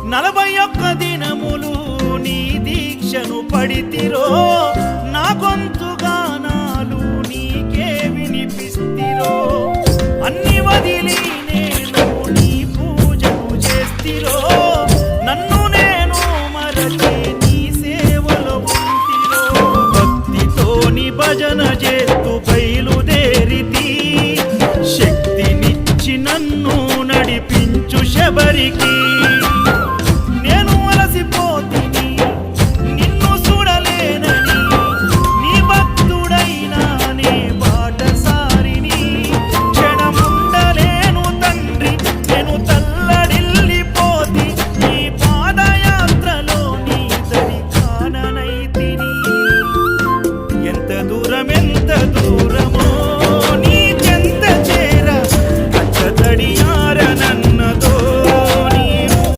41 దినములు నీ దీక్షను పడితిరో నా గొంతు గానాలు నీకే వినిపిస్తిరో అన్ని వదిలి నేను నీ పూజను చేస్తిరో నన్ను నేను మరచి నీ సేవలో ఉంటిరో భక్తితోని భజన చేస్తూ బయలుదేరితి శక్తినిచ్చి నన్ను నడిపించు శబరికి